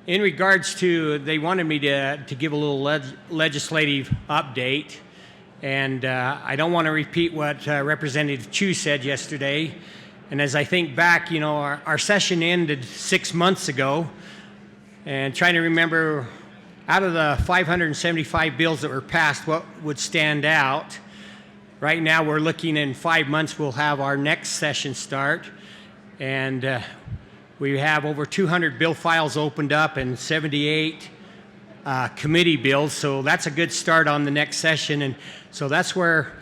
in regards to, they wanted me to give a little legislative update, and I don't want to repeat what Representative Chu said yesterday. And as I think back, you know, our session ended 6 months ago, and trying to remember out of the 575 bills that were passed, what would stand out. Right now we're looking in 5 months we'll have our next session start, and we have over 200 bill files opened up and 78 committee bills, so that's a good start on the next session. And so that's where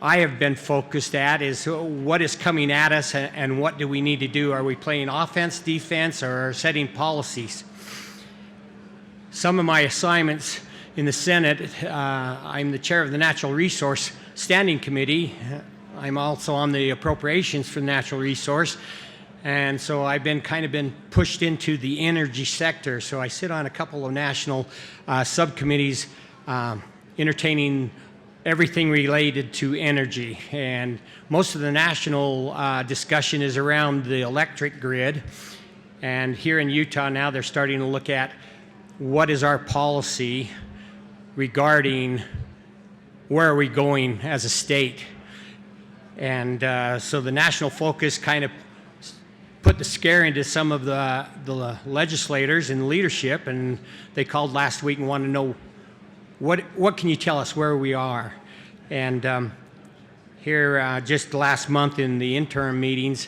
I have been focused at, is what is coming at us and what do we need to do. Are we playing offense, defense, or setting policies? Some of my assignments in the Senate, I'm the chair of the Natural Resource Standing Committee. I'm also on the appropriations for natural resource. And so I've been been pushed into the energy sector. So I sit on a couple of national subcommittees entertaining everything related to energy. And most of the national discussion is around the electric grid. And here in Utah now they're starting to look at what is our policy regarding where are we going as a state. And so the national focus kind of put the scare into some of the legislators and leadership, and they called last week and wanted to know what can you tell us where we are. And here just last month in the interim meetings,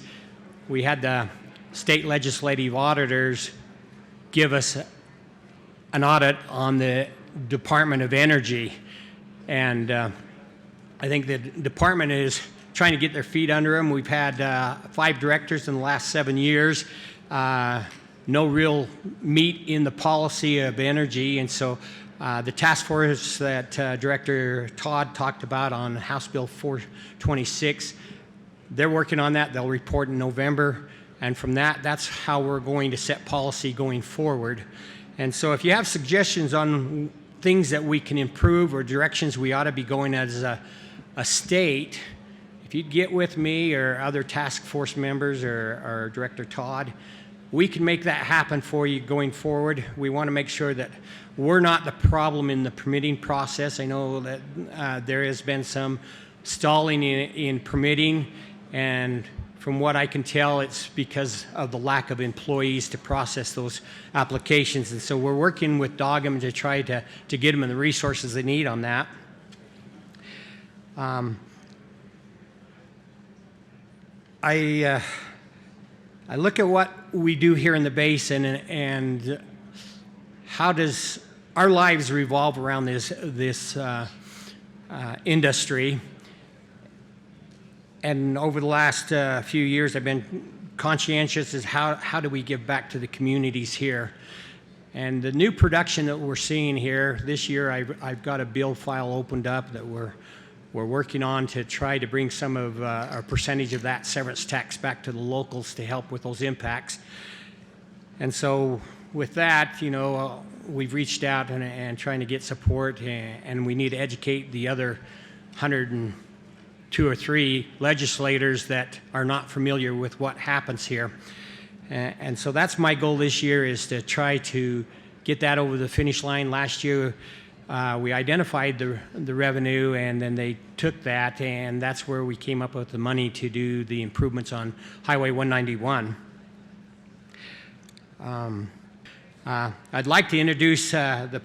we had the state legislative auditors give us an audit on the Department of Energy. And I think the department is trying to get their feet under them. We've had 5 directors in the last 7 years, no real meat in the policy of energy. And so the task force that Director Todd talked about on House Bill 426, they're working on that. They'll report in November. And from that, that's how we're going to set policy going forward. And so if you have suggestions on things that we can improve or directions we ought to be going as a state, if you'd get with me or other task force members or Director Todd, we can make that happen for you going forward. We want to make sure that we're not the problem in the permitting process. I know that there has been some stalling in permitting, and from what I can tell, it's because of the lack of employees to process those applications. And so we're working with Dogum to try to get them the resources they need on that. I look at what we do here in the Basin, and how does our lives revolve around this industry. And over the last few years, I've been conscientious as how do we give back to the communities here. And the new production that we're seeing here this year, I've got a bill file opened up that we're working on to try to bring some of a percentage of that severance tax back to the locals to help with those impacts. And so with that, you know, we've reached out and trying to get support, and we need to educate the other 102 or 3 legislators that are not familiar with what happens here. And so that's my goal this year, is to try to get that over the finish line. Last year, we identified the revenue, and then they took that, and that's where we came up with the money to do the improvements on Highway 191. I'd like to introduce the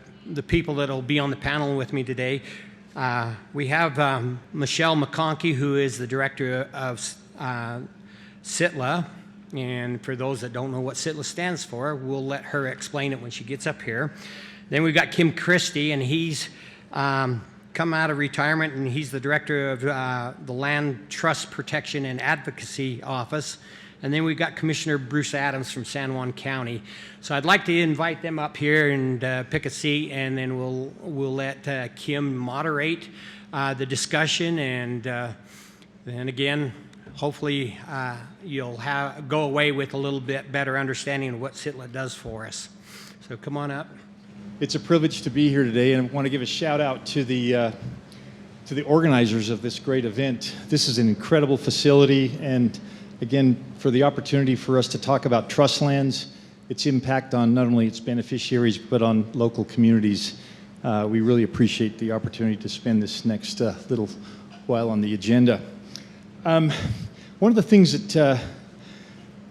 people that will be on the panel with me today. We have Michelle McConkie, who is the director of CITLA. And for those that don't know what CITLA stands for, we'll let her explain it when she gets up here. Then we've got Christy, and he's come out of retirement, and he's the director of the Land Trust Protection and Advocacy Office. And then we've got Commissioner Bruce Adams from San Juan County. So I'd like to invite them up here and pick a seat, and then we'll let Kim moderate the discussion, and then again, hopefully you'll go away with a little bit better understanding of what CITLA does for us. So come on up. It's a privilege to be here today, and I want to give a shout out to the organizers of this great event. This is an incredible facility, and again, for the opportunity for us to talk about trust lands its impact on not only its beneficiaries, but on local communities. We really appreciate the opportunity to spend this next little while on the agenda. One of the things that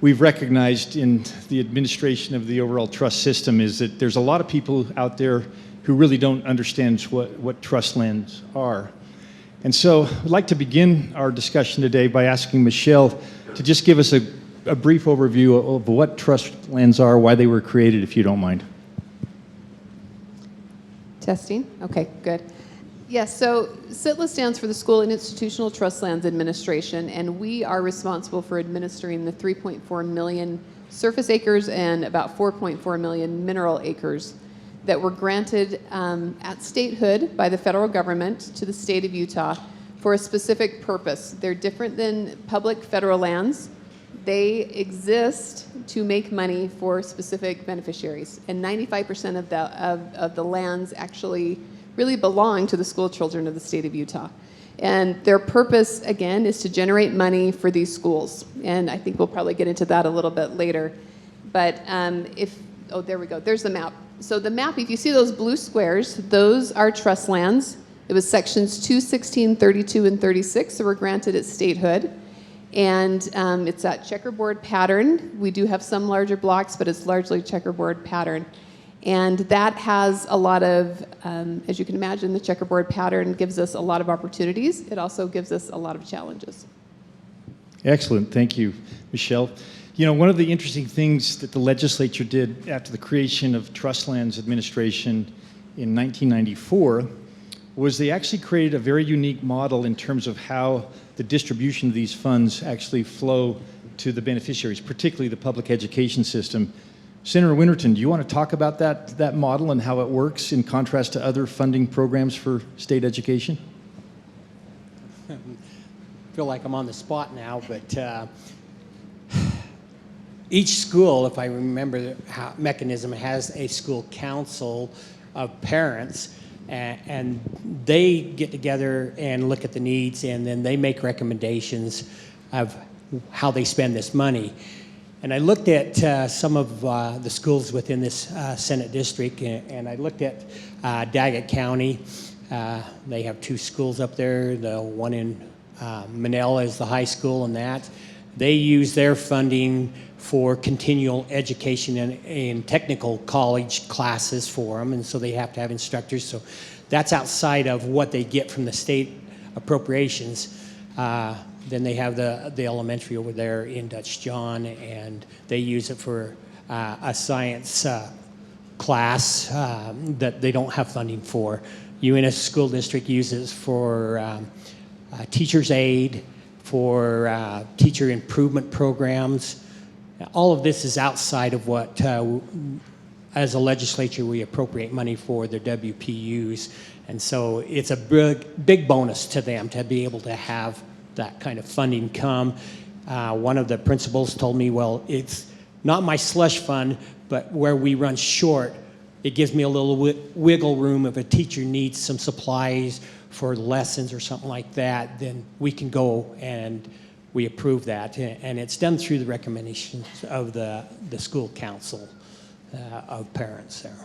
we've recognized in the administration of the overall trust system is that there's a lot of people out there who really don't understand what trust lands are. And so I'd like to begin our discussion today by asking Michelle to just give us a brief overview of what trust lands are, why they were created, if you don't mind. Testing? Okay, good. Yes, so SITLA stands for the School and Institutional Trust Lands Administration, and we are responsible for administering the 3.4 million surface acres and about 4.4 million mineral acres that were granted at statehood by the federal government to the state of Utah for a specific purpose. They're different than public federal lands. They exist to make money for specific beneficiaries, and 95% of the lands actually really belong to the school children of the state of Utah. And their purpose, again, is to generate money for these schools. And I think we'll probably get into that a little bit later. But oh, there we go, there's the map. So the map, if you see those blue squares, those are trust lands. It was sections 2, 16, 32, and 36 that were granted at statehood. And it's that checkerboard pattern. We do have some larger blocks, but it's largely checkerboard pattern. And that has a lot of, as you can imagine, the checkerboard pattern gives us a lot of opportunities. It also gives us a lot of challenges. Excellent. Thank you, Michelle. You know, one of the interesting things that the legislature did after the creation of Trust Lands Administration in 1994 was they actually created a very unique model in terms of how the distribution of these funds actually flow to the beneficiaries, particularly the public education system. Senator Winterton, do you want to talk about that model and how it works in contrast to other funding programs for state education? I feel like I'm on the spot now, but each school, if I remember the mechanism, has a school council of parents, and they get together and look at the needs, and then they make recommendations of how they spend this money. And I looked at some of the schools within this Senate district, and I looked at Daggett County. They have 2 schools up there. The one in Manila is the high school, and that. They use their funding for continual education in technical college classes for them, and so they have to have instructors. So that's outside of what they get from the state appropriations. Then they have the elementary over there in Dutch John, and they use it for a science class that they don't have funding for. Uintah School District uses for teacher's aid, for teacher improvement programs. All of this is outside of what, as a legislature, we appropriate money for the WPUs. And so it's a big bonus to them to be able to have that kind of funding come. One of the principals told me, well, it's not my slush fund, but where we run short, it gives me a little wiggle room. If a teacher needs some supplies for lessons or something like that, then we can go and we approve that. And it's done through the recommendations of the school council of parents there.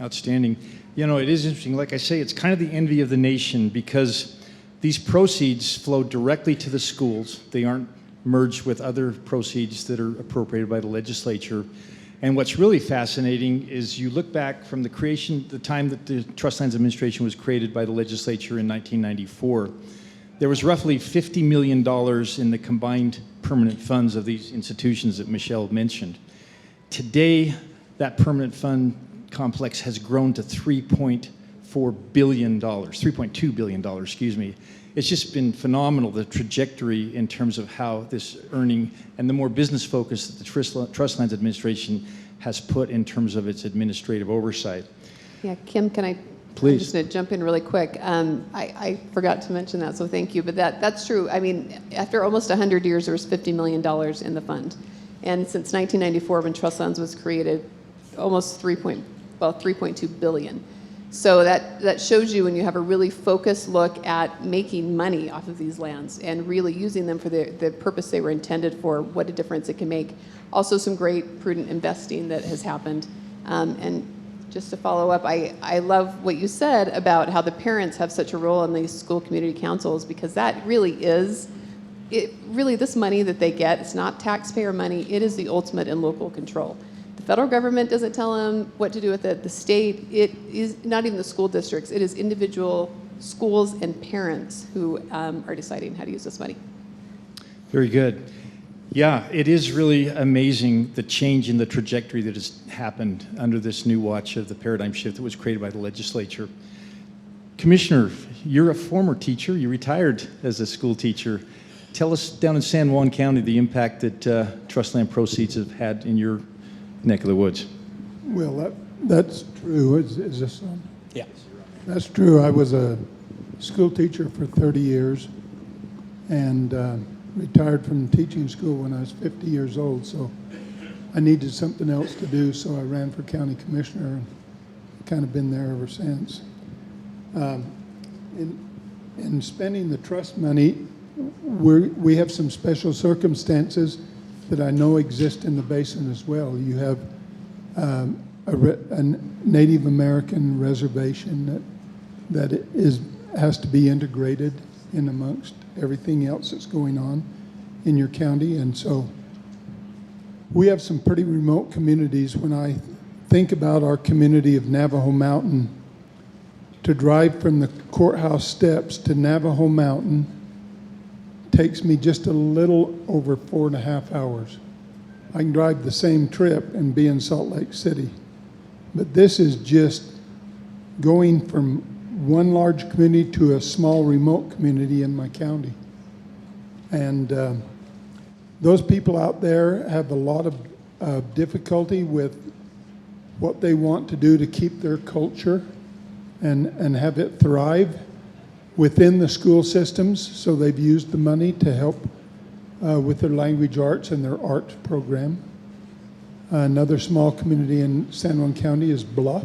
Outstanding. You know, it is interesting. Like I say, it's kind of the envy of the nation because these proceeds flow directly to the schools. They aren't merged with other proceeds that are appropriated by the legislature. And what's really fascinating is you look back from the creation, the time that the Trust Lands Administration was created by the legislature in 1994, there was roughly $50 million in the combined permanent funds of these institutions that Michelle mentioned. Today, that permanent fund complex has grown to $3.4 billion, $3.2 billion, excuse me. It's just been phenomenal, the trajectory in terms of how this earning and the more business focus that the Trust Lands Administration has put in terms of its administrative oversight. Yeah, Kim, can I? Please. I'm just going to jump in really quick. I forgot to mention that, so thank you. But that's true. I mean, after almost 100 years, there was $50 million in the fund. And since 1994, when Trust Lands was created, almost 3.2 billion. So that shows you when you have a really focused look at making money off of these lands and really using them for the purpose they were intended for, what a difference it can make. Also some great prudent investing that has happened. And just to follow up, I love what you said about how the parents have such a role in these school community councils, because that really is, this money that they get, it's not taxpayer money, it is the ultimate in local control. The federal government doesn't tell them what to do with it. The state, it is not even the school districts, it is individual schools and parents who are deciding how to use this money. Very good. Yeah, it is really amazing the change in the trajectory that has happened under this new watch of the paradigm shift that was created by the legislature. Commissioner, you're a former teacher. You retired as a school teacher. Tell us down in San Juan County the impact that trust land proceeds have had in your neck of the woods. Well, that's true. Is this on? Yeah. That's true. I was a school teacher for 30 years and retired from teaching school when I was 50 years old, so I needed something else to do, so I ran for county commissioner and kind of been there ever since. In spending the trust money, we have some special circumstances that I know exist in the basin as well. You have a Native American reservation that has to be integrated in amongst everything else that's going on in your county. And so we have some pretty remote communities. When I think about our community of Navajo Mountain, to drive from the courthouse steps to Navajo Mountain takes me just a little over 4.5 hours. I can drive the same trip and be in Salt Lake City. But this is just going from one large community to a small remote community in my county. And those people out there have a lot of difficulty with what they want to do to keep their culture and have it thrive within the school systems. So they've used the money to help with their language arts and their art program. Another small community in San Juan County is Bluff.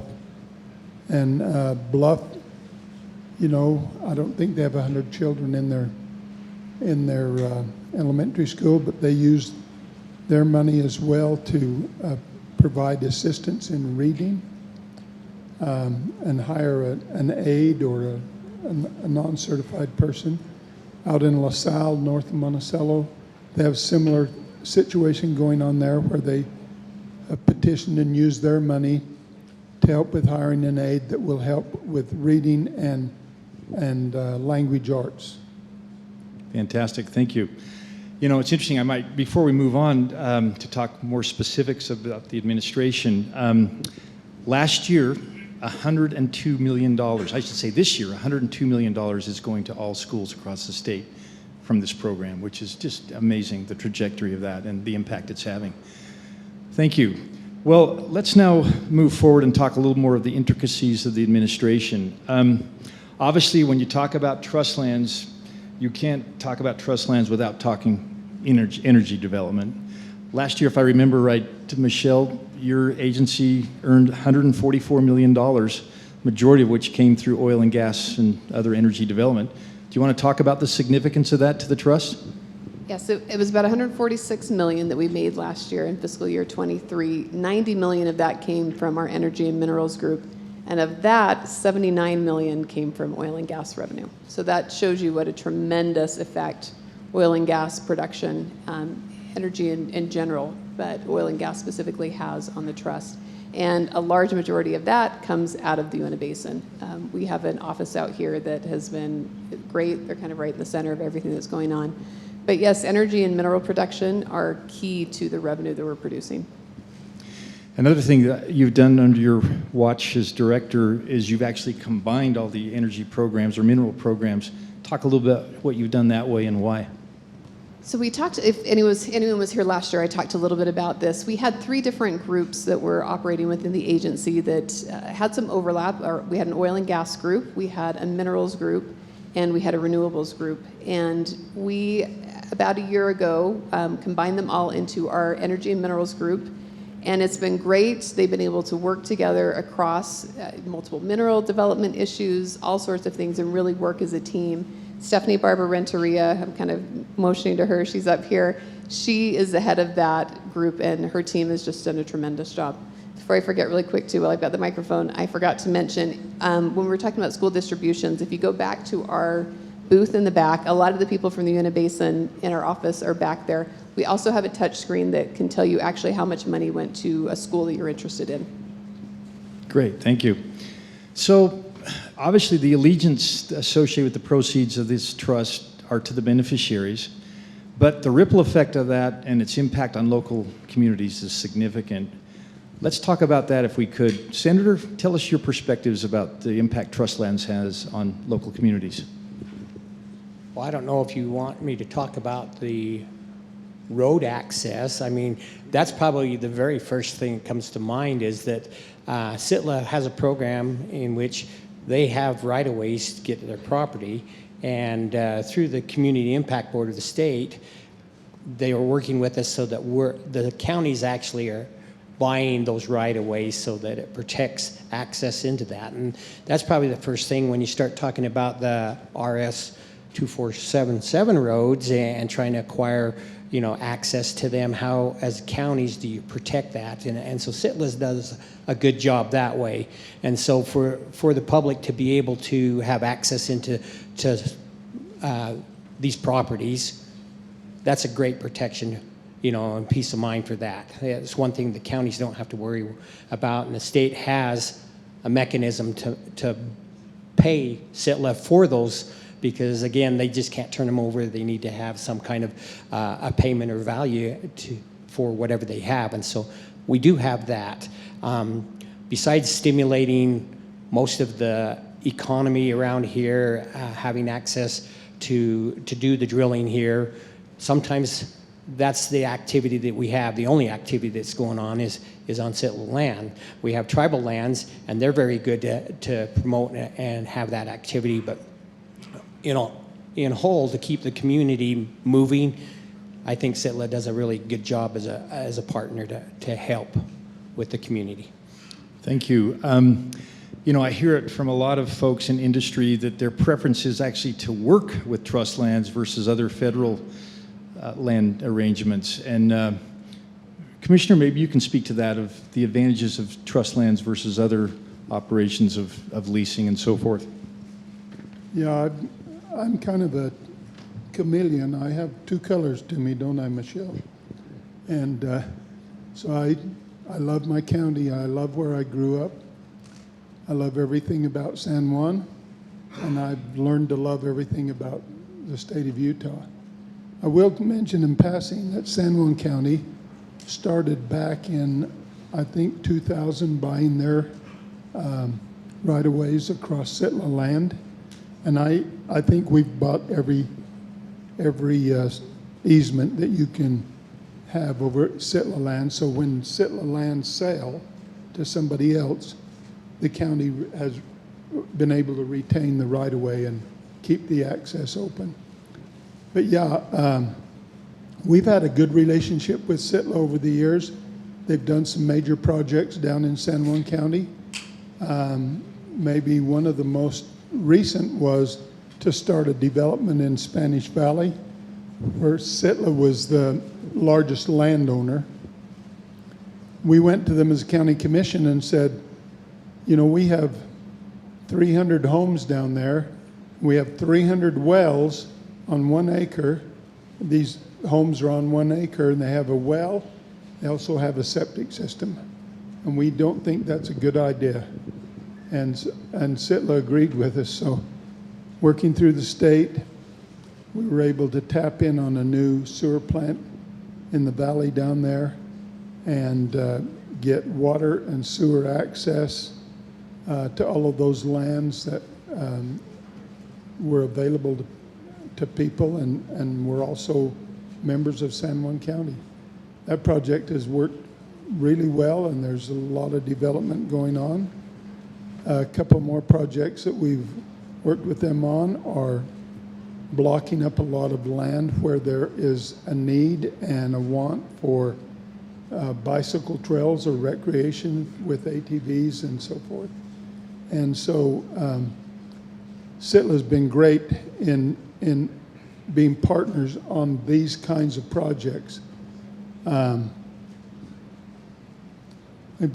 And Bluff, you know, I don't think they have 100 children in their elementary school, but they use their money as well to provide assistance in reading and hire an aide or a non-certified person. Out in LaSalle, north of Monticello, they have a similar situation going on there where they petitioned and used their money to help with hiring an aide that will help with reading and language arts. Fantastic, thank you. You know, it's interesting, before we move on to talk more specifics about the administration, last year, $102 million, I should say this year, $102 million is going to all schools across the state from this program, which is just amazing, the trajectory of that and the impact it's having. Thank you. Well, let's now move forward and talk a little more of the intricacies of the administration. Obviously, when you talk about trust lands, you can't talk about trust lands without talking energy development. Last year, if I remember right, Michelle, your agency earned $144 million, majority of which came through oil and gas and other energy development. Do you want to talk about the significance of that to the trust? Yes, it was about $146 million that we made last year in fiscal year 23. $90 million of that came from our energy and minerals group. And of that, $79 million came from oil and gas revenue. So that shows you what a tremendous effect oil and gas production, energy in general, but oil and gas specifically has on the trust. And a large majority of that comes out of the Uintah Basin. We have an office out here that has been great. They're kind of right in the center of everything that's going on. But yes, energy and mineral production are key to the revenue that we're producing. Another thing that you've done under your watch as director is you've actually combined all the energy programs or mineral programs. Talk a little bit about what you've done that way and why. So we talked, if anyone was here last year, I talked a little bit about this. We had 3 different groups that were operating within the agency that had some overlap. We had an oil and gas group, we had a minerals group, and we had a renewables group. And we, about a year ago, combined them all into our energy and minerals group. And it's been great. They've been able to work together across multiple mineral development issues, all sorts of things, and really work as a team. Stephanie Barber Renteria, I'm kind of motioning to her, she's up here. She is the head of that group, and her team has just done a tremendous job. Before I forget really quick too, while I've got the microphone, I forgot to mention, when we were talking about school distributions, if you go back to our booth in the back, a lot of the people from the Uintah Basin in our office are back there. We also have a touch screen that can tell you actually how much money went to a school that you're interested in. Great, thank you. So obviously the allegiance associated with the proceeds of this trust are to the beneficiaries, but the ripple effect of that and its impact on local communities is significant. Let's talk about that if we could. Senator, tell us your perspectives about the impact trust lands has on local communities. Well, I don't know if you want me to talk about the road access. I mean, that's probably the very first thing that comes to mind is that SITLA has a program in which they have right-of-ways to get to their property, and through the Community Impact Board of the state, they are working with us so that the counties actually are buying those right-of-ways so that it protects access into that. And that's probably the first thing when you start talking about the RS 2477 roads and trying to acquire, you know, access to them. How, as counties, do you protect that? And so SITLA does a good job that way. And so for the public to be able to have access into these properties, that's a great protection, you know, and peace of mind for that. It's one thing the counties don't have to worry about, and the state has a mechanism to pay SITLA for those, because again, they just can't turn them over. They need to have some kind of a payment or value for whatever they have, and so we do have that. Besides stimulating most of the economy around here, having access to do the drilling here, sometimes that's the activity that we have. The only activity that's going on is on SITLA land. We have tribal lands, and they're very good to promote and have that activity, but you know, in whole, to keep the community moving, I think SITLA does a really good job as a partner to help with the community. Thank you. You know, I hear it from a lot of folks in industry that their preference is actually to work with trust lands versus other federal land arrangements. And Commissioner, maybe you can speak to that, of the advantages of trust lands versus other operations of leasing and so forth. Yeah, I'm kind of a chameleon. I have two colors to me, don't I, Michelle? And so I love my county. I love where I grew up. I love everything about San Juan, and I've learned to love everything about the state of Utah. I will mention in passing that San Juan County started back in, I think, 2000, buying their right-of-ways across SITLA land. And I think we've bought every easement that you can have over SITLA land. So when SITLA lands sell to somebody else, the county has been able to retain the right-of-way and keep the access open. But yeah, we've had a good relationship with SITLA over the years. They've done some major projects down in San Juan County. Maybe one of the most recent was to start a development in Spanish Valley, where SITLA was the largest landowner. We went to them as a county commission and said, you know, we have 300 homes down there. We have 300 wells on 1 acre. These homes are on 1 acre, and they have a well. They also have a septic system, and we don't think that's a good idea. And SITLA agreed with us. So working through the state, we were able to tap in on a new sewer plant in the valley down there and get water and sewer access to all of those lands that were available to people, and we're also members of San Juan County. That project has worked really well, and there's a lot of development going on. A couple more projects that we've worked with them on are blocking up a lot of land where there is a need and a want for bicycle trails or recreation with ATVs and so forth. And so SITLA's been great in being partners on these kinds of projects. Maybe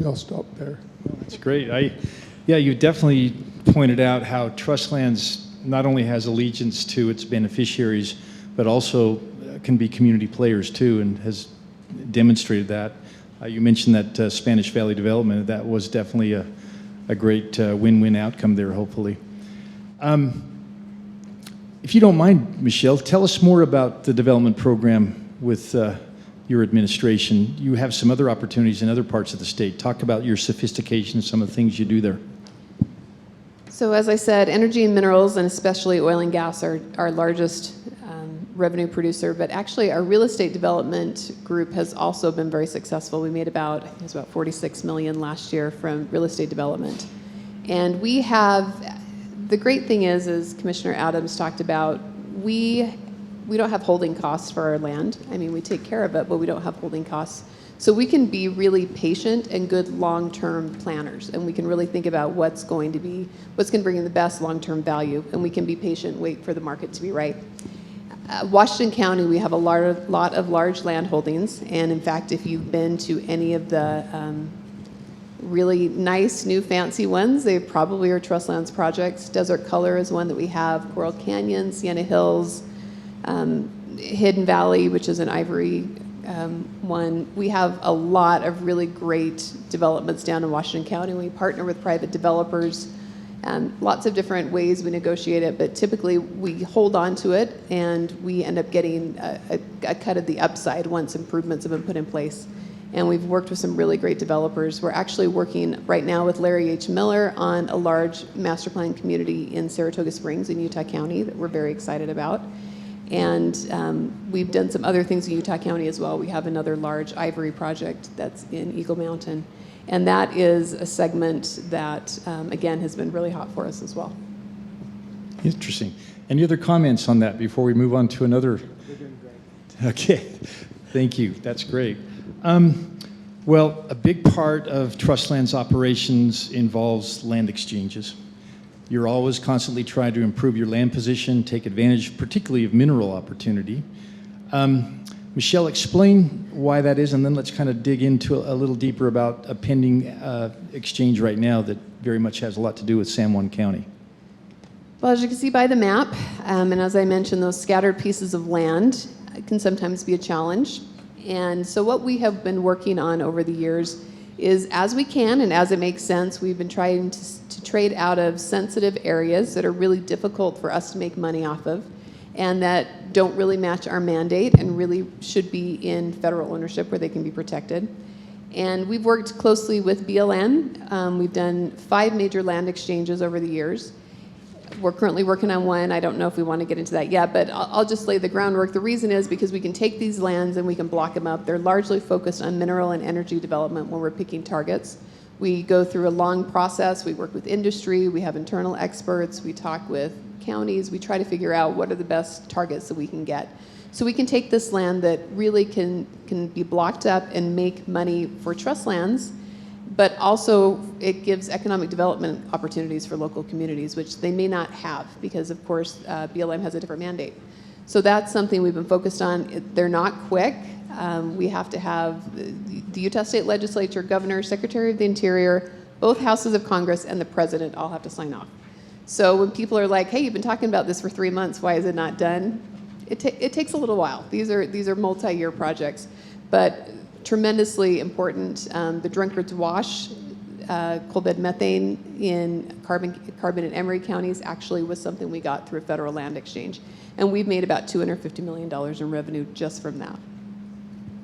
I'll stop there. That's great. Yeah, you definitely pointed out how Trustlands not only has allegiance to its beneficiaries, but also can be community players too, and has demonstrated that. You mentioned that Spanish Valley development. That was definitely a great win-win outcome there, hopefully. If you don't mind, Michelle, tell us more about the development program with your administration. You have some other opportunities in other parts of the state. Talk about your sophistication and some of the things you do there. So as I said, energy and minerals, and especially oil and gas, are our largest revenue producer, but actually our real estate development group has also been very successful. We made about 46 million last year from real estate development. And we have, the great thing is, as Commissioner Adams talked about, we don't have holding costs for our land. I mean, we take care of it, but we don't have holding costs. So we can be really patient and good long-term planners, and we can really think about what's going to bring in the best long-term value, and we can be patient, wait for the market to be right. Washington County, we have a lot of large land holdings, and in fact, if you've been to any of the really nice, new, fancy ones, they probably are trust lands projects. Desert Color is one that we have, Coral Canyon, Sienna Hills, Hidden Valley, which is an ivory one. We have a lot of really great developments down in Washington County. We partner with private developers. Lots of different ways we negotiate it, but typically we hold on to it and we end up getting a cut of the upside once improvements have been put in place. And we've worked with some really great developers. We're actually working right now with Larry H. Miller on a large master plan community in Saratoga Springs in Utah County that we're very excited about. And we've done some other things in Utah County as well. We have another large ivory project that's in Eagle Mountain. And that is a segment that, again, has been really hot for us as well. Interesting. Any other comments on that before we move on to another? Okay, thank you. That's great. Well, a big part of Trustlands operations involves land exchanges. You're always constantly trying to improve your land position, take advantage particularly of mineral opportunity. Michelle, explain why that is, and then let's kind of dig into a little deeper about a pending exchange right now that very much has a lot to do with San Juan County. Well, as you can see by the map, and as I mentioned, those scattered pieces of land can sometimes be a challenge. And so what we have been working on over the years is, as we can and as it makes sense, we've been trying to trade out of sensitive areas that are really difficult for us to make money off of and that don't really match our mandate and really should be in federal ownership where they can be protected. And we've worked closely with BLM. We've done 5 major land exchanges over the years. We're currently working on one. I don't know if we want to get into that yet, but I'll just lay the groundwork. The reason is because we can take these lands and we can block them up. They're largely focused on mineral and energy development when we're picking targets. We go through a long process. We work with industry. We have internal experts. We talk with counties. We try to figure out what are the best targets that we can get. So we can take this land that really can be blocked up and make money for trust lands, but also it gives economic development opportunities for local communities, which they may not have because, of course, BLM has a different mandate. So that's something we've been focused on. They're not quick. We have to have the Utah State Legislature, Governor, Secretary of the Interior, both houses of Congress, and the President all have to sign off. So when people are like, hey, you've been talking about this for 3 months, why is it not done? It takes a little while. These are multi-year projects, but tremendously important. The Drunkard's Wash, coal bed methane in Carbon and Emery counties actually was something we got through a federal land exchange. And we've made about $250 million in revenue just from that.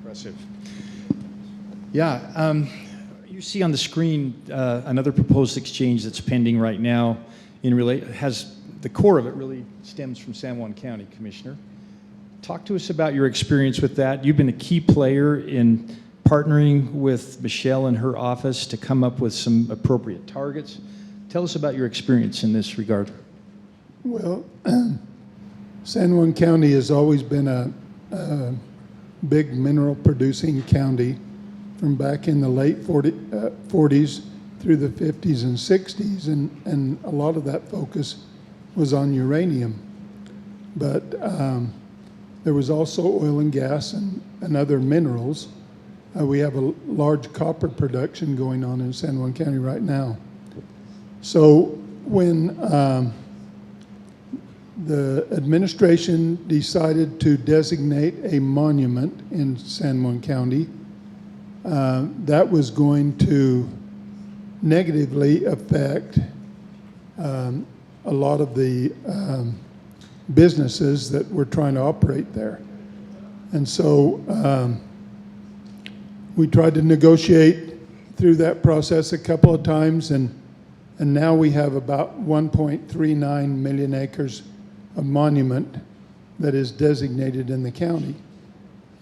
Impressive. Yeah, you see on the screen another proposed exchange that's pending right now. The core of it really stems from San Juan County, Commissioner. Talk to us about your experience with that. You've been a key player in partnering with Michelle and her office to come up with some appropriate targets. Tell us about your experience in this regard. Well, San Juan County has always been a big mineral producing county, from back in the late 40s through the 50s and 60s, and a lot of that focus was on uranium. But there was also oil and gas and other minerals. We have a large copper production going on in San Juan County right now. So when the administration decided to designate a monument in San Juan County, that was going to negatively affect a lot of the businesses that were trying to operate there. And so we tried to negotiate through that process a couple of times, and now we have about 1.39 million acres of monument that is designated in the county.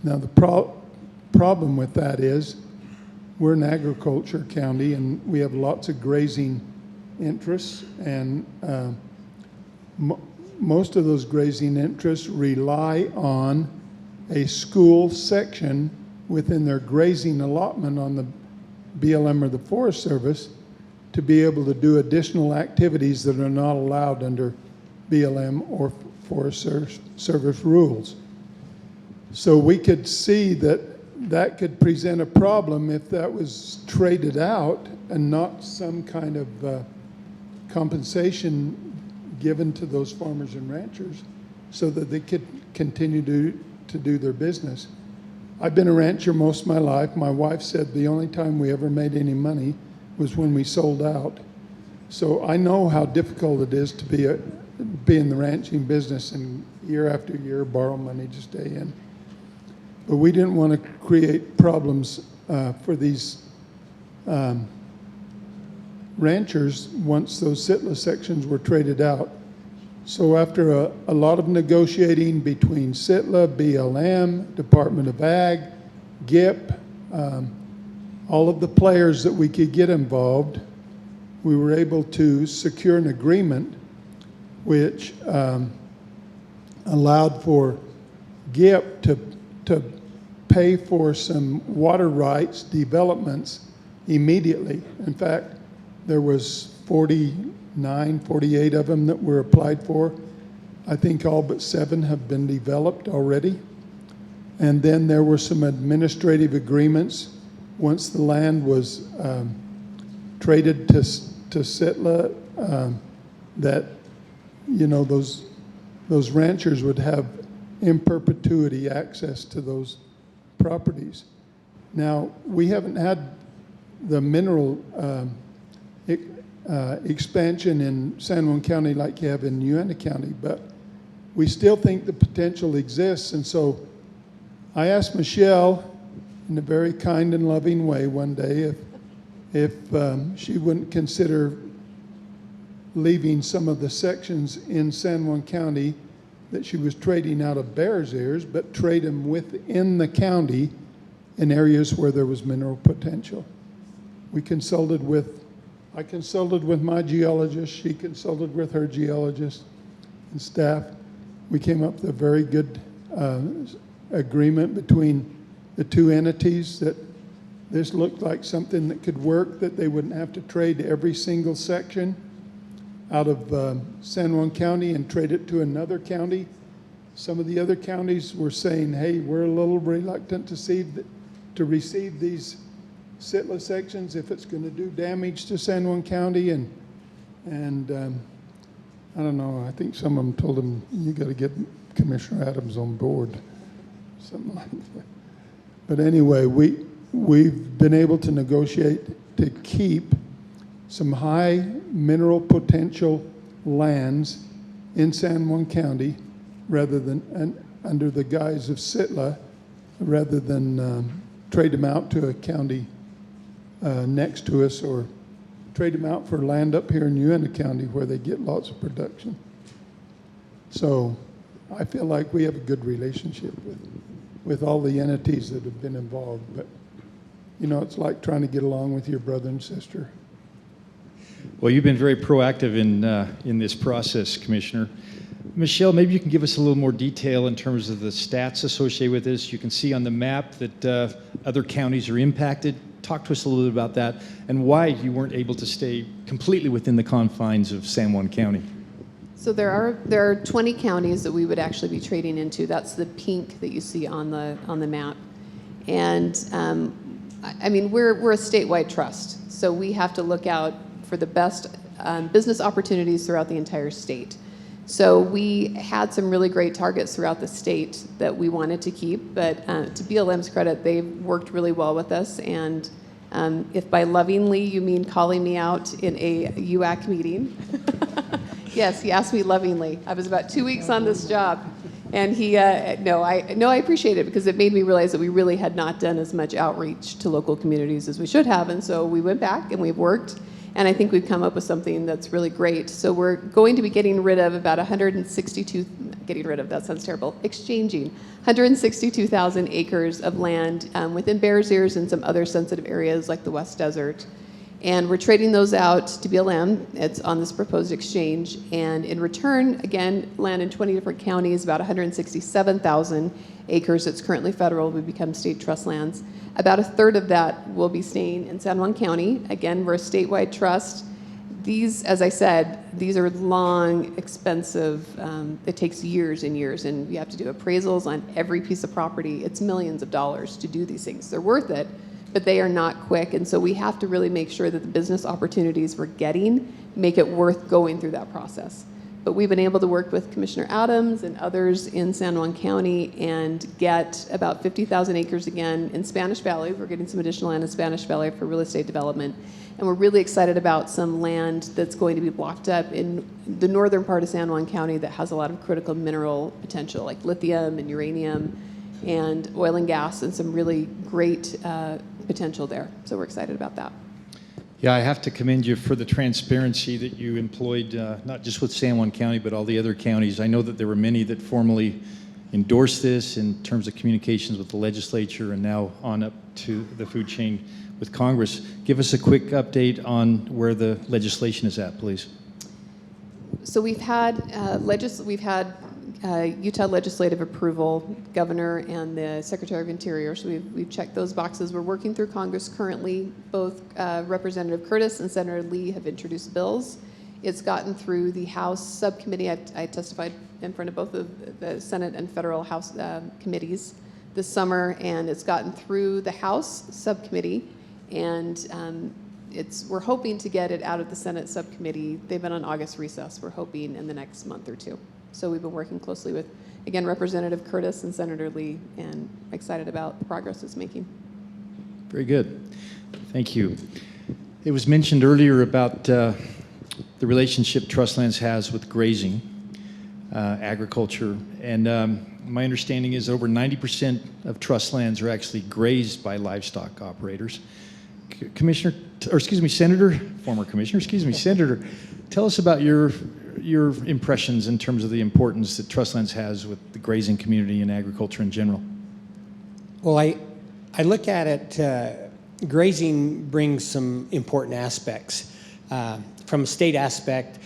Now the problem with that is we're an agriculture county, and we have lots of grazing interests, and most of those grazing interests rely on a school section within their grazing allotment on the BLM or the Forest Service to be able to do additional activities that are not allowed under BLM or Forest Service rules. So we could see that that could present a problem if that was traded out and not some kind of compensation given to those farmers and ranchers so that they could continue to do their business. I've been a rancher most of my life. My wife said the only time we ever made any money was when we sold out. So I know how difficult it is to be in the ranching business and year after year borrow money to stay in. But we didn't want to create problems for these ranchers once those SITLA sections were traded out. So after a lot of negotiating between SITLA, BLM, Department of Ag, GIP, all of the players that we could get involved, we were able to secure an agreement which allowed for GIP to pay for some water rights developments immediately. In fact, there was 48 of them that were applied for. I think all but 7 have been developed already. And then there were some administrative agreements once the land was traded to SITLA that, you know, those ranchers would have in perpetuity access to those properties. Now, we haven't had the mineral expansion in San Juan County like you have in Uintah County, but we still think the potential exists. And so I asked Michelle in a very kind and loving way one day if she wouldn't consider leaving some of the sections in San Juan County that she was trading out of Bears Ears, but trade them within the county in areas where there was mineral potential. I consulted with my geologist, she consulted with her geologist and staff. We came up with a very good agreement between the two entities that this looked like something that could work, that they wouldn't have to trade every single section out of San Juan County and trade it to another county. Some of the other counties were saying, hey, we're a little reluctant to receive these SITLA sections if it's going to do damage to San Juan County. And I don't know, I think some of them told him, you got to get Commissioner Adams on board, something like that. But anyway, we've been able to negotiate to keep some high mineral potential lands in San Juan County rather than under the guise of SITLA, rather than trade them out to a county next to us or trade them out for land up here in Uintah County where they get lots of production. So I feel like we have a good relationship with all the entities that have been involved. But, you know, it's like trying to get along with your brother and sister. Well, you've been very proactive in this process, Commissioner. Michelle, maybe you can give us a little more detail in terms of the stats associated with this. You can see on the map that other counties are impacted. Talk to us a little bit about that and why you weren't able to stay completely within the confines of San Juan County. So there are 20 counties that we would actually be trading into. That's the pink that you see on the map. And I mean, we're a statewide trust, so we have to look out for the best business opportunities throughout the entire state. So we had some really great targets throughout the state that we wanted to keep, but to BLM's credit, they've worked really well with us. And if by lovingly you mean calling me out in a UAC meeting, yes, he asked me lovingly. I was about 2 weeks on this job, and he I appreciate it because it made me realize that we really had not done as much outreach to local communities as we should have, and so we went back and we've worked. And I think we've come up with something that's really great. So we're going to be getting rid of about 162,000 acres of land within Bears Ears and some other sensitive areas like the West Desert. And we're trading those out to BLM. It's on this proposed exchange. And in return, again, land in 20 different counties, about 167,000 acres that's currently federal will become state trust lands. About a third of that will be staying in San Juan County. Again, we're a statewide trust. These, as I said, these are long, expensive, it takes years and years, and you have to do appraisals on every piece of property. It's millions of dollars to do these things. They're worth it, but they are not quick, and so we have to really make sure that the business opportunities we're getting make it worth going through that process. But we've been able to work with Commissioner Adams and others in San Juan County and get about 50,000 acres again in Spanish Valley. We're getting some additional land in Spanish Valley for real estate development. And we're really excited about some land that's going to be blocked up in the northern part of San Juan County that has a lot of critical mineral potential, like lithium and uranium and oil and gas, and some really great potential there. So we're excited about that. Yeah, I have to commend you for the transparency that you employed, not just with San Juan County, but all the other counties. I know that there were many that formally endorsed this in terms of communications with the legislature and now on up to the food chain with Congress. Give us a quick update on where the legislation is at, please. So we've had Utah legislative approval, governor and the Secretary of Interior. So we've checked those boxes. We're working through Congress currently. Both Representative Curtis and Senator Lee have introduced bills. It's gotten through the House subcommittee. I testified in front of both of the Senate and federal House committees this summer, and it's gotten through the House subcommittee, and we're hoping to get it out of the Senate subcommittee. They've been on August recess. We're hoping in the next month or two. So we've been working closely with, again, Representative Curtis and Senator Lee, and excited about the progress it's making. Very good. Thank you. It was mentioned earlier about the relationship Trustlands has with grazing, agriculture, and my understanding is over 90% of Trustlands are actually grazed by livestock operators. Senator, tell us about your impressions in terms of the importance that Trustlands has with the grazing community and agriculture in general. Well, I look at it, grazing brings some important aspects. From a state aspect,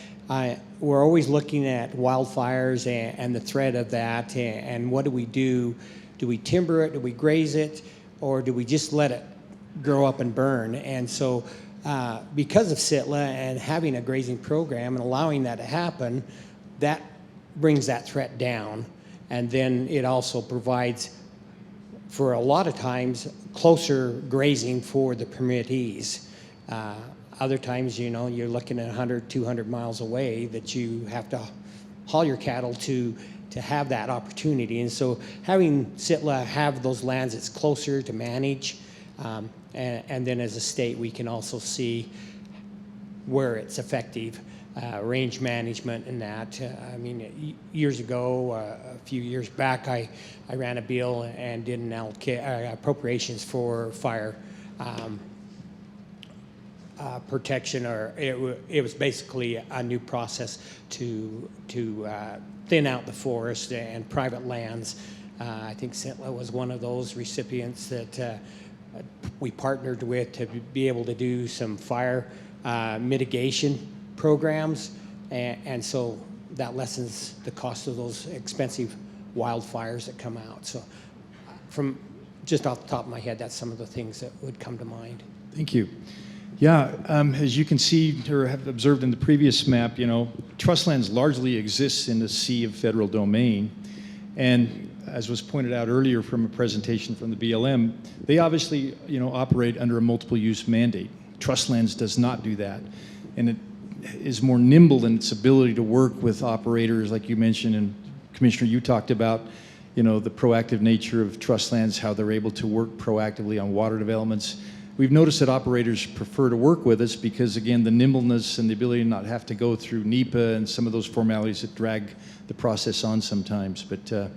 we're always looking at wildfires and the threat of that, and what do we do? Do we timber it, do we graze it, or do we just let it grow up and burn? And so because of SITLA and having a grazing program and allowing that to happen, that brings that threat down. And then it also provides, for a lot of times, closer grazing for the permittees. Other times, you know, you're looking at 100, 200 miles away that you have to haul your cattle to have that opportunity. And so having SITLA have those lands that's closer to manage, and then as a state, we can also see where it's effective, range management and that. I mean, years ago, a few years back, I ran a bill and did an appropriations for fire protection, or it was basically a new process to thin out the forest and private lands. I think SITLA was one of those recipients that we partnered with to be able to do some fire mitigation programs, and so that lessens the cost of those expensive wildfires that come out. So from just off the top of my head, that's some of the things that would come to mind. Thank you. Yeah, as you can see or have observed in the previous map, trust lands largely exists in the sea of federal domain. And as was pointed out earlier from a presentation from the BLM, they obviously, operate under a multiple use mandate. Trust lands does not do that. And it is more nimble in its ability to work with operators, like you mentioned, and Commissioner, you talked about, the proactive nature of trust lands, how they're able to work proactively on water developments. We've noticed that operators prefer to work with us because, again, the nimbleness and the ability to not have to go through NEPA and some of those formalities that drag the process on sometimes. But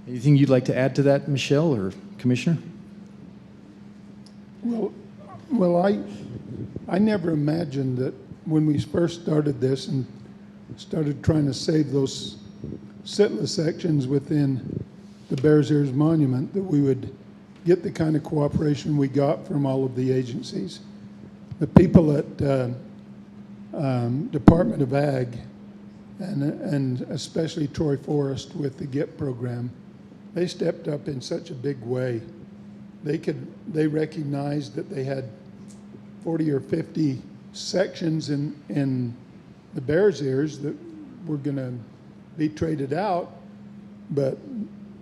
anything you'd like to add to that, Michelle or Commissioner? Well, I never imagined that when we first started this and started trying to save those sitless sections within the Bears Ears Monument that we would get the kind of cooperation we got from all of the agencies. The people at Department of Ag and especially Troy Forest with the GET program, they stepped up in such a big way. They recognized that they had 40 or 50 sections in the Bears Ears that were going to be traded out, but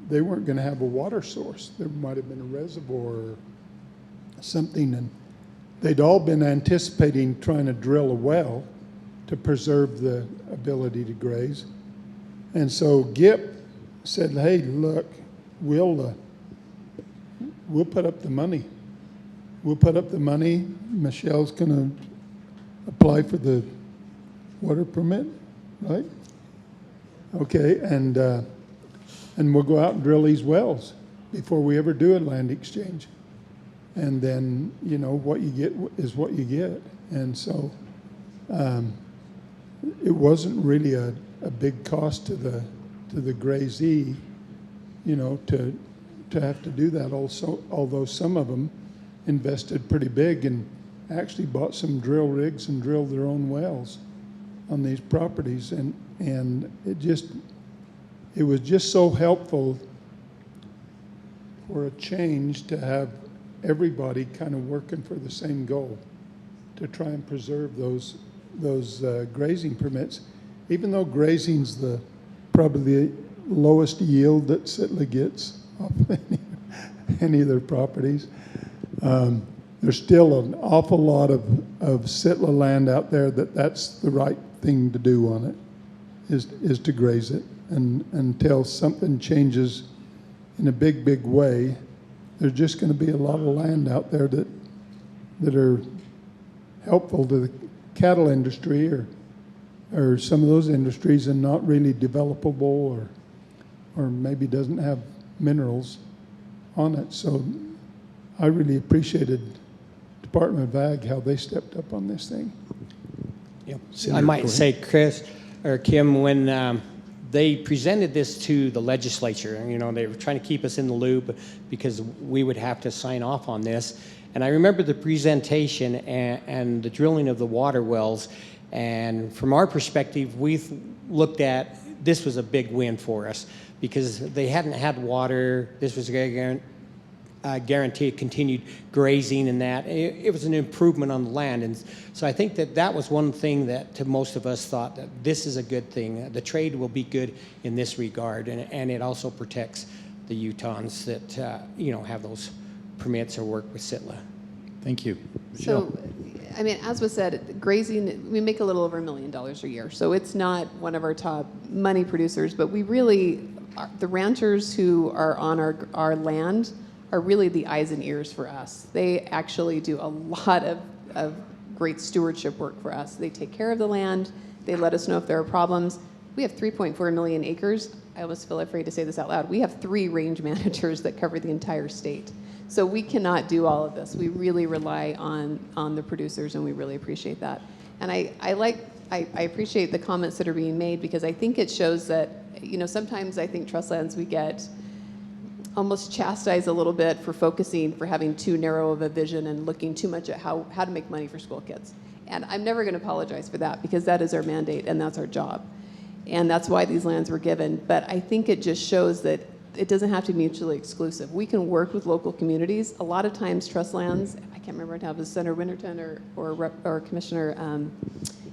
they weren't going to have a water source. There might have been a reservoir or something, and they'd all been anticipating trying to drill a well to preserve the ability to graze. And so GIP said, hey, look, we'll put up the money. We'll put up the money. Michelle's going to apply for the water permit, right? Okay, and we'll go out and drill these wells before we ever do a land exchange. And then, what you get is what you get. And so it wasn't really a big cost to the grazee, to have to do that also, although some of them invested pretty big and actually bought some drill rigs and drilled their own wells on these properties. And it was just so helpful for a change to have everybody kind of working for the same goal, to try and preserve those grazing permits. Even though grazing's probably the lowest yield that Sittla gets off any of their properties, there's still an awful lot of Sittla land out there that's the right thing to do on it, is to graze it. And until something changes in a big, big way, there's just going to be a lot of land out there that are helpful to the cattle industry or some of those industries and not really developable or maybe doesn't have minerals on it. So I really appreciated Department of Ag, how they stepped up on this thing. Yep. I might say, Chris or Kim, when they presented this to the legislature, they were trying to keep us in the loop because we would have to sign off on this. And I remember the presentation and the drilling of the water wells. And from our perspective, we looked at this was a big win for us because they hadn't had water. This was guaranteed continued grazing and that. It was an improvement on the land. And so I think that was one thing that to most of us thought that this is a good thing. The trade will be good in this regard. And it also protects the Utahns that, have those permits or work with Sittla. Thank you. So, as was said, grazing, we make a little over $1 million a year. So it's not one of our top money producers, but we really, the ranchers who are on our land are really the eyes and ears for us. They actually do a lot of great stewardship work for us. They take care of the land. They let us know if there are problems. We have 3.4 million acres. I almost feel afraid to say this out loud. We have 3 range managers that cover the entire state. So we cannot do all of this. We really rely on the producers, and we really appreciate that. And I appreciate the comments that are being made because I think it shows that, sometimes I think trust lands we get almost chastised a little bit for having too narrow of a vision and looking too much at how to make money for school kids. And I'm never going to apologize for that because that is our mandate and that's our job. And that's why these lands were given. But I think it just shows that it doesn't have to be mutually exclusive. We can work with local communities. A lot of times trust lands, I can't remember now if it was Senator Winterton or Commissioner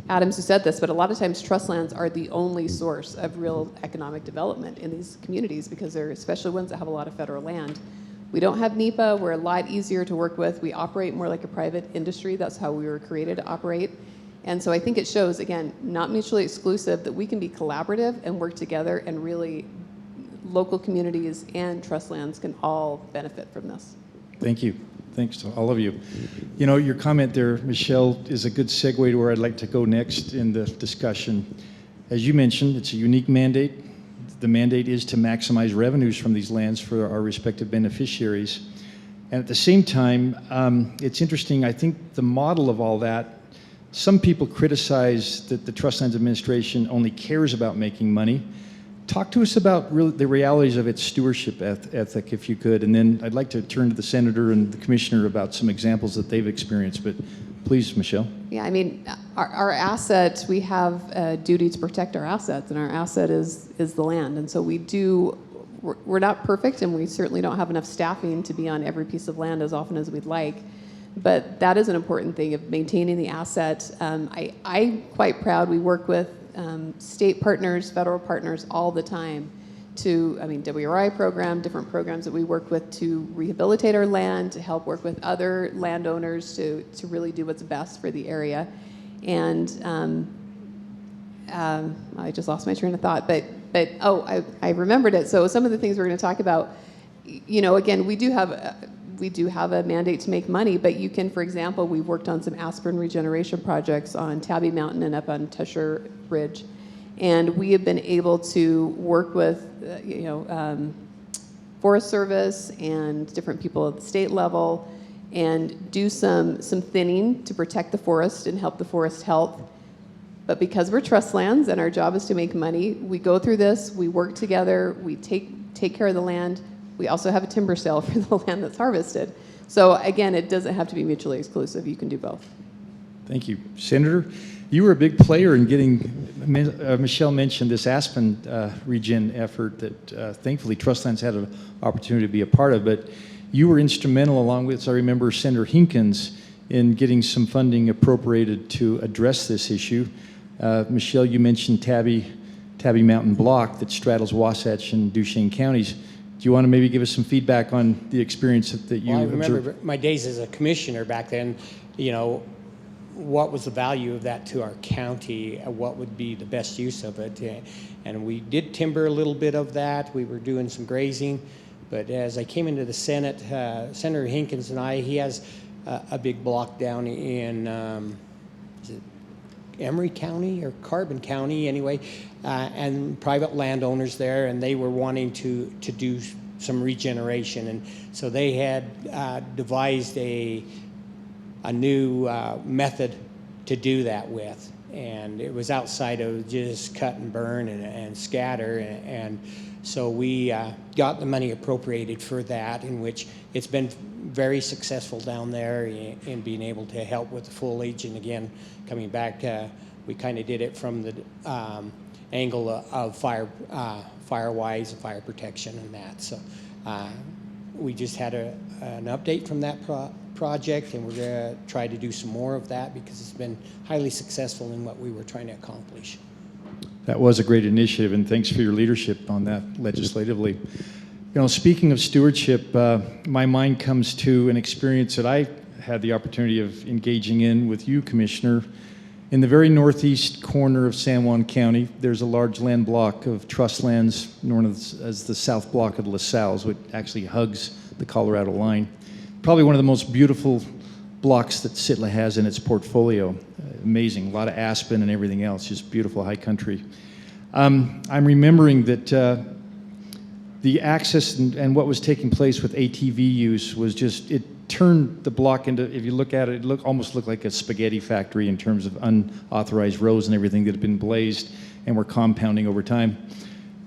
Adams who said this, but a lot of times trust lands are the only source of real economic development in these communities because they're especially ones that have a lot of federal land. We don't have NEPA. We're a lot easier to work with. We operate more like a private industry. That's how we were created to operate. And so I think it shows, again, not mutually exclusive, that we can be collaborative and work together, and really local communities and trust lands can all benefit from this. Thank you. Thanks to all of you. You know, your comment there, Michelle, is a good segue to where I'd like to go next in the discussion. As you mentioned, it's a unique mandate. The mandate is to maximize revenues from these lands for our respective beneficiaries. And at the same time, it's interesting, I think the model of all that, some people criticize that the Trust Lands Administration only cares about making money. Talk to us about the realities of its stewardship ethic, if you could, and then I'd like to turn to the Senator and the Commissioner about some examples that they've experienced, but please, Michelle. Yeah, I mean, our asset, we have a duty to protect our assets, and our asset is the land. And so we're not perfect, and we certainly don't have enough staffing to be on every piece of land as often as we'd like. But that is an important thing of maintaining the asset. I'm quite proud. We work with state partners, federal partners all the time WRI program, different programs that we work with to rehabilitate our land, to help work with other landowners to really do what's best for the area. And I just lost my train of thought, but I remembered it. So some of the things we're going to talk about, you know, again, we do have a mandate to make money, but you can, for example, we've worked on some aspirin regeneration projects on Tabby Mountain and up on Tusher Ridge. And we have been able to work with, Forest Service and different people at the state level and do some thinning to protect the forest and help the forest health. But because we're trust lands and our job is to make money, we go through this, we work together, we take care of the land. We also have a timber sale for the land that's harvested. So again, it doesn't have to be mutually exclusive. You can do both. Thank you. Senator, you were a big player in getting, Michelle mentioned this Aspen regen effort that thankfully Trust Lands had an opportunity to be a part of, but you were instrumental, along with, as I remember, Senator Hinkins, in getting some funding appropriated to address this issue. Michelle, you mentioned Tabby Mountain Block that straddles Wasatch and Duchesne counties. Do you want to maybe give us some feedback on the experience that you observed? I remember my days as a commissioner back then, you know, what was the value of that to our county? What would be the best use of it? And we did timber a little bit of that. We were doing some grazing. But as I came into the Senate, Senator Hinkins and he has a big block down in is it Emery County or Carbon County anyway, and private landowners there, and they were wanting to do some regeneration. And so they had devised a new method to do that with, and it was outside of just cut and burn and scatter, and so we got the money appropriated for that, in which it's been very successful down there in being able to help with the foliage. And again, coming back, we kind of did it from the angle of fire-wise and fire protection and that. So we just had an update from that project, and we're going to try to do some more of that because it's been highly successful in what we were trying to accomplish. That was a great initiative, and thanks for your leadership on that legislatively. You know, speaking of stewardship, my mind comes to an experience that I had the opportunity of engaging in with you, Commissioner. In the very northeast corner of San Juan County, there's a large land block of trust lands known as the South Block of La Salle's, which actually hugs the Colorado line. Probably one of the most beautiful blocks that Sitla has in its portfolio. Amazing, a lot of aspen and everything else, just beautiful high country. I'm remembering that the access and what was taking place with ATV use was just, it turned the block into, if you look at it, almost looked like a spaghetti factory in terms of unauthorized roads and everything that had been blazed and were compounding over time.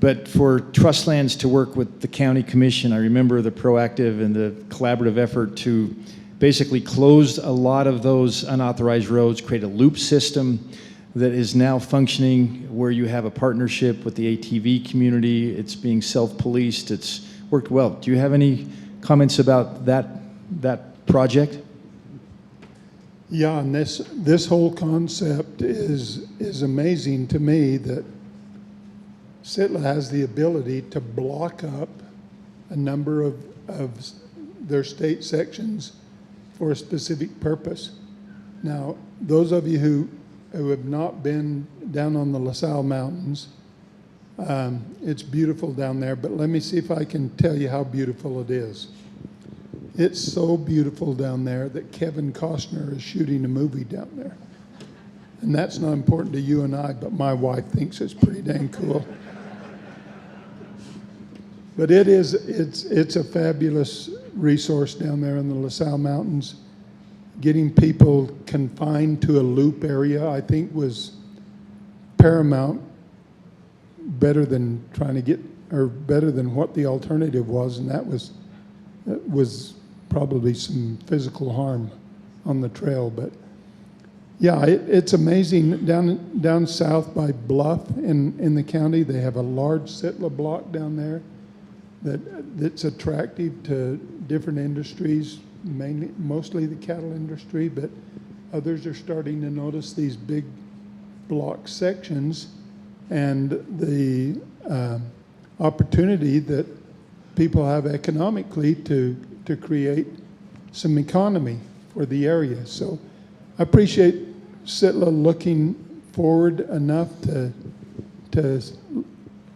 But for trust lands to work with the county commission, I remember the proactive and the collaborative effort to basically close a lot of those unauthorized roads, create a loop system that is now functioning where you have a partnership with the ATV community. It's being self-policed. It's worked well. Do you have any comments about that project? Yeah, and this whole concept is amazing to me, that Sitla has the ability to block up a number of their state sections for a specific purpose. Now, those of you who have not been down on the LaSalle Mountains, it's beautiful down there, but let me see if I can tell you how beautiful it is. It's so beautiful down there that Kevin Costner is shooting a movie down there. And that's not important to you and I, but my wife thinks it's pretty dang cool. But it's a fabulous resource down there in the LaSalle Mountains. Getting people confined to a loop area, I think, was paramount, better than what the alternative was, and that was probably some physical harm on the trail. But yeah, it's amazing. Down south by Bluff in the county, they have a large Sitla block down there that's attractive to different industries, mostly the cattle industry, but others are starting to notice these big block sections and the opportunity that people have economically to create some economy for the area. So I appreciate Sitla looking forward enough to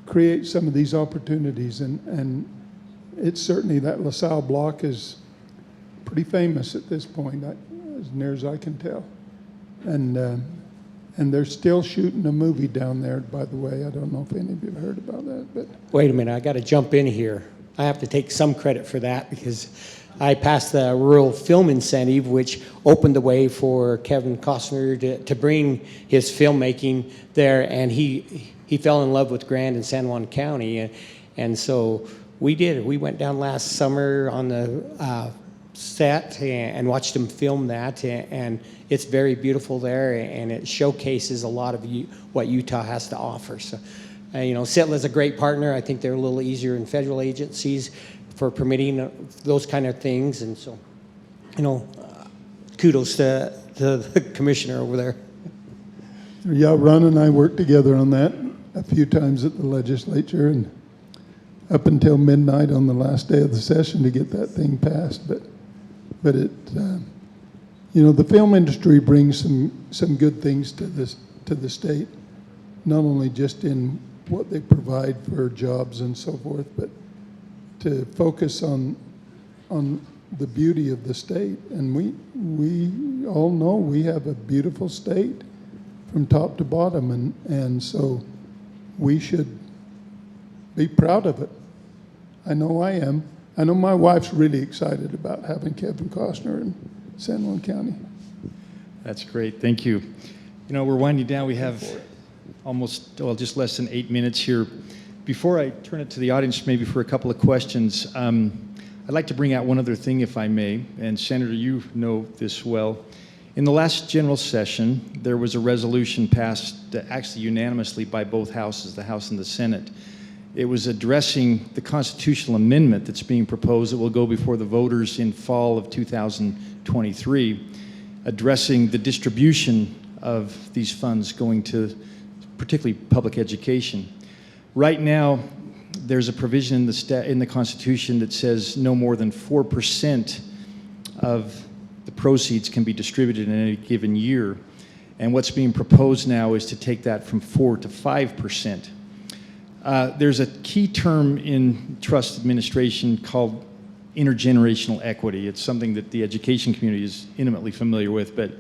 create some of these opportunities, and it's certainly, that LaSalle block is pretty famous at this point, as near as I can tell. And they're still shooting a movie down there, by the way. I don't know if any of you have heard about that. But Wait a minute, I got to jump in here. I have to take some credit for that because I passed the Rural Film Incentive, which opened the way for Kevin Costner to bring his filmmaking there, and he fell in love with Grand and San Juan County, and so we did. We went down last summer on the set and watched him film that, and it's very beautiful there, and it showcases a lot of what Utah has to offer. So, Sitla's a great partner. I think they're a little easier in federal agencies for permitting those kind of things, and so, kudos to the commissioner over there. yeah, Ron and I worked together on that a few times at the legislature, and up until midnight on the last day of the session to get that thing passed. But it, the film industry brings some good things to the state, not only just in what they provide for jobs and so forth, but to focus on the beauty of the state. And we all know we have a beautiful state from top to bottom, and so we should be proud of it. I know I am. I know my wife's really excited about having Kevin Costner in San Juan County. That's great. Thank you. We're winding down. We have just less than 8 minutes here. Before I turn it to the audience, maybe for a couple of questions, I'd like to bring out one other thing, if I may. And Senator, you know this well. In the last general session, there was a resolution passed actually unanimously by both houses, the House and the Senate. It was addressing the constitutional amendment that's being proposed that will go before the voters in fall of 2023, addressing the distribution of these funds going to particularly public education. Right now, there's a provision in the Constitution that says no more than 4% of the proceeds can be distributed in any given year. And what's being proposed now is to take that from 4 to 5%. There's a key term in trust administration called intergenerational equity. It's something that the education community is intimately familiar with, but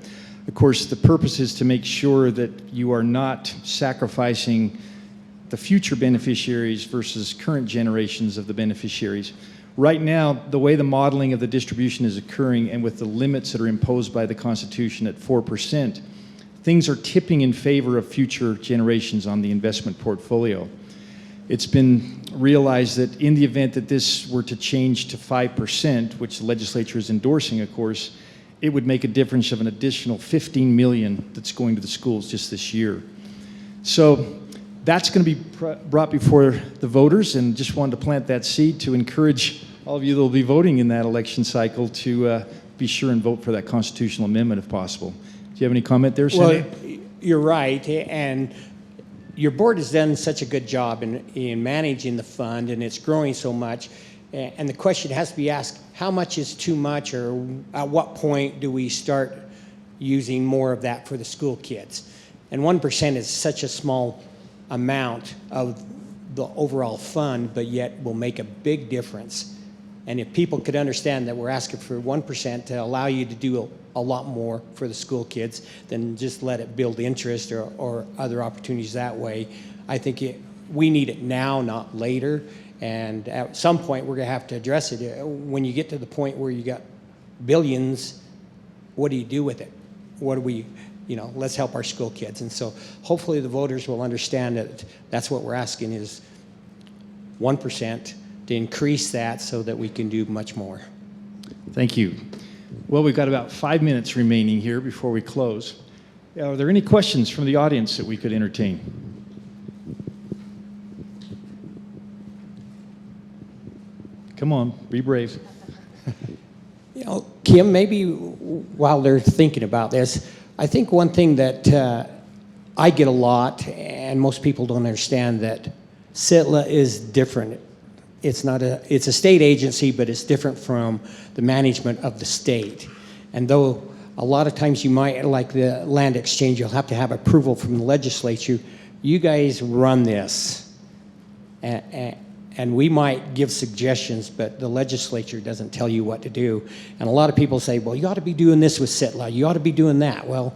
of course the purpose is to make sure that you are not sacrificing the future beneficiaries versus current generations of the beneficiaries. Right now, the way the modeling of the distribution is occurring and with the limits that are imposed by the Constitution at 4%, things are tipping in favor of future generations on the investment portfolio. It's been realized that in the event that this were to change to 5%, which the legislature is endorsing, of course, it would make a difference of an additional $15 million that's going to the schools just this year. So That's going to be brought before the voters, and just wanted to plant that seed to encourage all of you that will be voting in that election cycle to be sure and vote for that constitutional amendment if possible. Do you have any comment there, Senator? Well, you're right, and your board has done such a good job in managing the fund, and it's growing so much. And the question has to be asked, how much is too much, or at what point do we start using more of that for the school kids? And 1% is such a small amount of the overall fund, but yet will make a big difference. And if people could understand that we're asking for 1% to allow you to do a lot more for the school kids, then just let it build interest or other opportunities that way. I think we need it now, not later. And at some point, we're going to have to address it. When you get to the point where you got billions, what do you do with it? What do we, let's help our school kids. And so hopefully the voters will understand that that's what we're asking is 1% to increase that so that we can do much more. Thank you. Well, we've got about 5 minutes remaining here before we close. Are there any questions from the audience that we could entertain? Come on, be brave. Kim, maybe while they're thinking about this, I think one thing that I get a lot, and most people don't understand, that CITLA is different. It's a state agency, but it's different from the management of the state. And though a lot of times you might, like the land exchange, you'll have to have approval from the legislature, you guys run this. And we might give suggestions, but the legislature doesn't tell you what to do. And a lot of people say, well, you ought to be doing this with CITLA. You ought to be doing that. Well,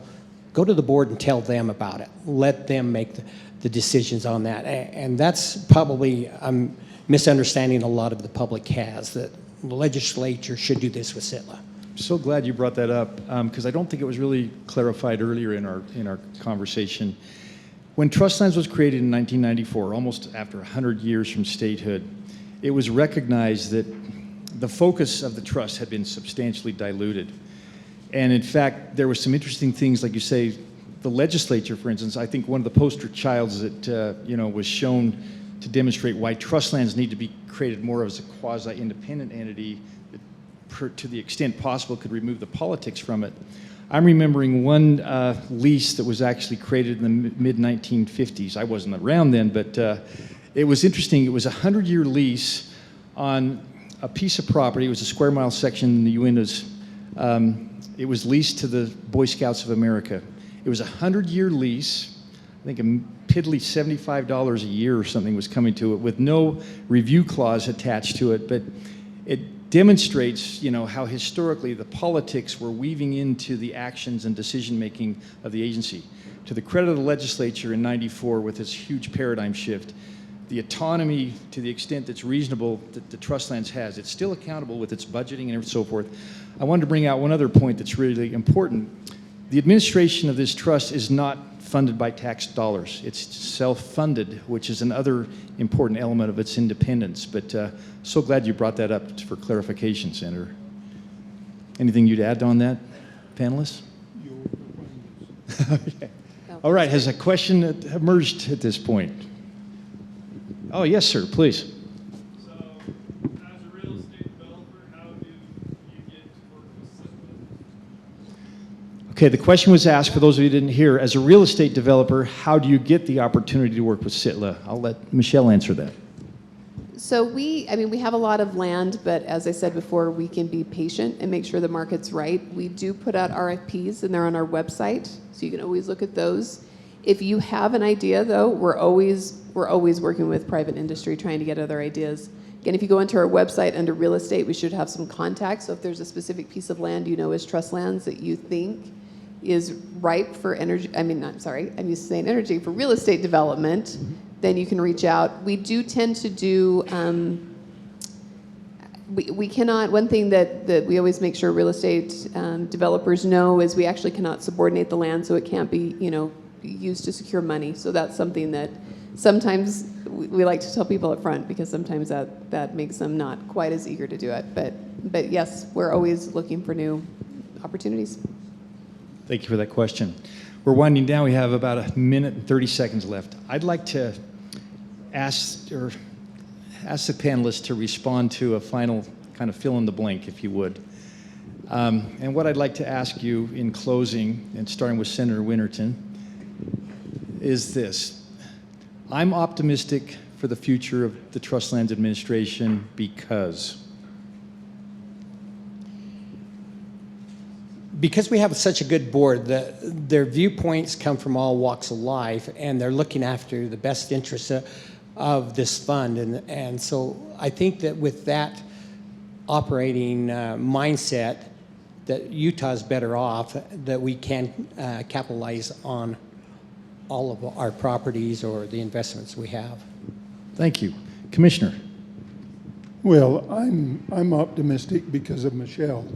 go to the board and tell them about it. Let them make the decisions on that. And that's probably a misunderstanding a lot of the public has, that the legislature should do this with CITLA. I'm so glad you brought that up, because I don't think it was really clarified earlier in our conversation. When trust lands was created in 1994, almost after 100 years from statehood, it was recognized that the focus of the trust had been substantially diluted. And in fact, there were some interesting things, like you say, the legislature, for instance, I think one of the poster childs that was shown to demonstrate why trust lands need to be created more as a quasi-independent entity that, to the extent possible, could remove the politics from it. I'm remembering one lease that was actually created in the mid-1950s. I wasn't around then, but it was interesting. It was a 100-year lease on a piece of property. It was a square mile section in the Uintahs. It was leased to the Boy Scouts of America. It was a 100-year lease. I think a piddly $75 a year or something was coming to it with no review clause attached to it, but it demonstrates, how historically the politics were weaving into the actions and decision-making of the agency. To the credit of the legislature in '94 with this huge paradigm shift, the autonomy, to the extent that's reasonable, that the trust lands has, it's still accountable with its budgeting and so forth. I wanted to bring out one other point that's really important. The administration of this trust is not funded by tax dollars. It's self-funded, which is another important element of its independence. But so glad you brought that up for clarification, Senator. Anything you'd add on that, panelists? Okay. All right, has a question emerged at this point? Oh, yes, sir, please. So, as a real estate developer, how do you get to work with CITLA? Okay, the question was asked, for those of you who didn't hear, as a real estate developer, how do you get the opportunity to work with CITLA? I'll let Michelle answer that. So we have a lot of land, but as I said before, we can be patient and make sure the market's right. We do put out RFPs, and they're on our website, so you can always look at those. If you have an idea, though, we're always working with private industry trying to get other ideas. Again, if you go into our website under real estate, we should have some contacts. So if there's a specific piece of land is trust lands that you think is ripe for energy, I'm used to saying energy, for real estate development, then you can reach out. We do tend to do, we cannot, one thing that we always make sure real estate developers know is we actually cannot subordinate the land, so it can't be, used to secure money. So that's something that sometimes we like to tell people up front, because sometimes that makes them not quite as eager to do it. But yes, we're always looking for new opportunities. Thank you for that question. we're winding down. We have about a minute and 30 seconds left. I'd like to ask the panelists to respond to a final kind of fill in the blank, if you would. And what I'd like to ask you in closing, and starting with Senator Winterton, is this. I'm optimistic for the future of the Trust Lands Administration because we have such a good board, their viewpoints come from all walks of life, and they're looking after the best interests of this fund. And so I think that with that operating mindset, that Utah's better off, that we can capitalize on all of our properties or the investments we have. Thank you. Commissioner. Well, I'm optimistic because of Michelle.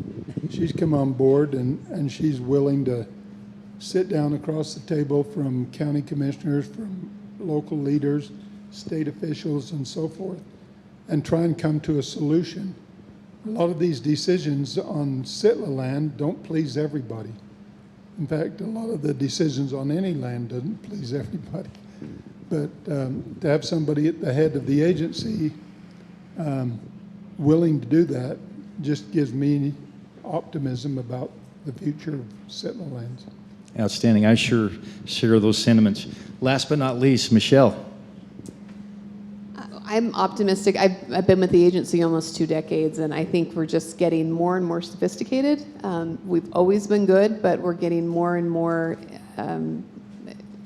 She's come on board and she's willing to sit down across the table from county commissioners, from local leaders, state officials, and so forth, and try and come to a solution. A lot of these decisions on Sitla land don't please everybody. In fact, a lot of the decisions on any land doesn't please everybody. But to have somebody at the head of the agency willing to do that just gives me optimism about the future of Sitla lands. Outstanding. I sure share those sentiments. Last but not least, Michelle. I'm optimistic. I've been with the agency almost 2 decades, and I think we're just getting more and more sophisticated. We've always been good, but we're getting more and more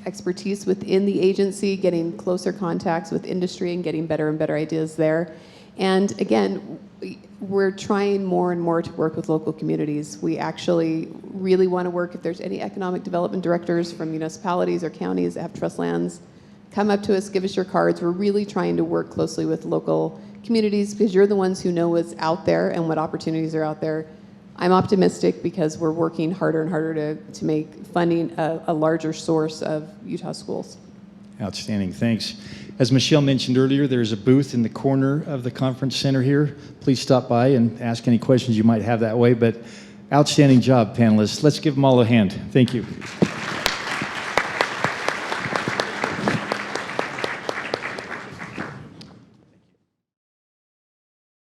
expertise within the agency, getting closer contacts with industry and getting better and better ideas there. And again, we're trying more and more to work with local communities. We actually really want to work, if there's any economic development directors from municipalities or counties that have trust lands, come up to us, give us your cards. We're really trying to work closely with local communities because you're the ones who know what's out there and what opportunities are out there. I'm optimistic because we're working harder and harder to make funding a larger source of Utah schools. Outstanding. Thanks. As Michelle mentioned earlier, there's a booth in the corner of the conference center here. Please stop by and ask any questions you might have that way. But outstanding job, panelists. Let's give them all a hand. Thank you.